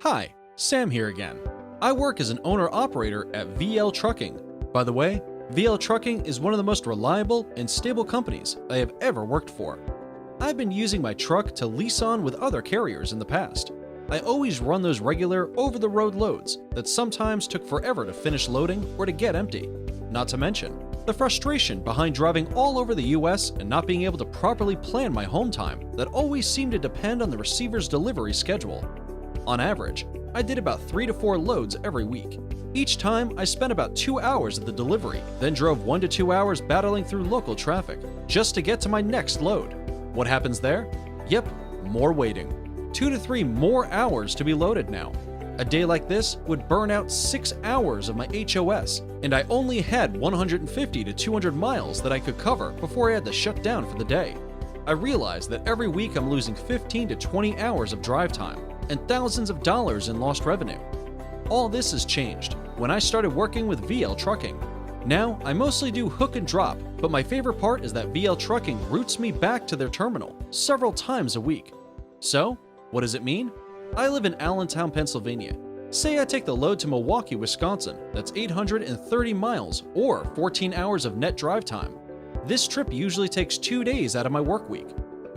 Hi, Sam here again. I work as an owner-operator at VL Trucking. By the way, VL Trucking is one of the most reliable and stable companies I have ever worked for. I've been using my truck to lease on with other carriers in the past. I always run those regular over-the-road loads that sometimes took forever to finish loading or to get empty. Not to mention, the frustration behind driving all over the US and not being able to properly plan my home time that always seemed to depend on the receiver's delivery schedule. On average, I did about 3 to 4 loads every week. Each time, I spent about 2 hours at the delivery, then drove 1 to 2 hours battling through local traffic just to get to my next load. What happens there? Yep, more waiting. 2 to 3 more hours to be loaded now. A day like this would burn out 6 hours of my HOS, and I only had 150 to 200 miles that I could cover before I had to shut down for the day. I realized that every week I'm losing 15 to 20 hours of drive time and thousands of dollars in lost revenue. All this has changed when I started working with VL Trucking. Now, I mostly do hook and drop, but my favorite part is that VL Trucking routes me back to their terminal several times a week. So, what does it mean? I live in Allentown, Pennsylvania. Say I take the load to Milwaukee, Wisconsin, that's 830 miles or 14 hours of net drive time. This trip usually takes 2 days out of my work week.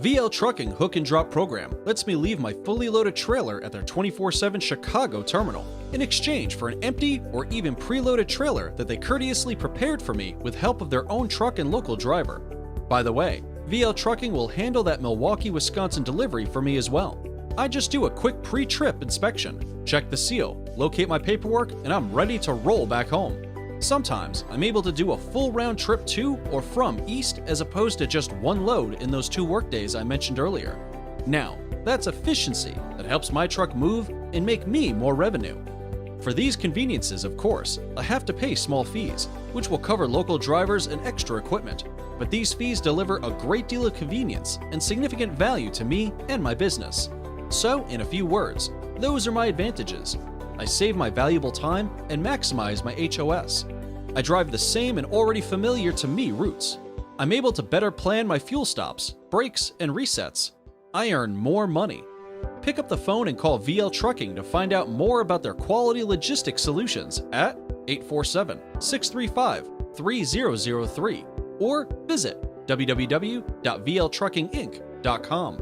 VL Trucking Hook and Drop program lets me leave my fully loaded trailer at their 24/7 Chicago terminal in exchange for an empty or even preloaded trailer that they courteously prepared for me with help of their own truck and local driver. By the way, VL Trucking will handle that Milwaukee, Wisconsin delivery for me as well. I just do a quick pre-trip inspection, check the seal, locate my paperwork, and I'm ready to roll back home. Sometimes I'm able to do a full round trip to or from East as opposed to just one load in those 2 workdays I mentioned earlier. Now, that's efficiency that helps my truck move and make me more revenue. For these conveniences, of course, I have to pay small fees, which will cover local drivers and extra equipment. But these fees deliver a great deal of convenience and significant value to me and my business. So, in a few words, those are my advantages. I save my valuable time and maximize my HOS. I drive the same and already familiar to me routes. I'm able to better plan my fuel stops, brakes, and resets. I earn more money. Pick up the phone and call VL Trucking to find out more about their quality logistics solutions at 847-635-3003 or visit www.vltruckinginc.com.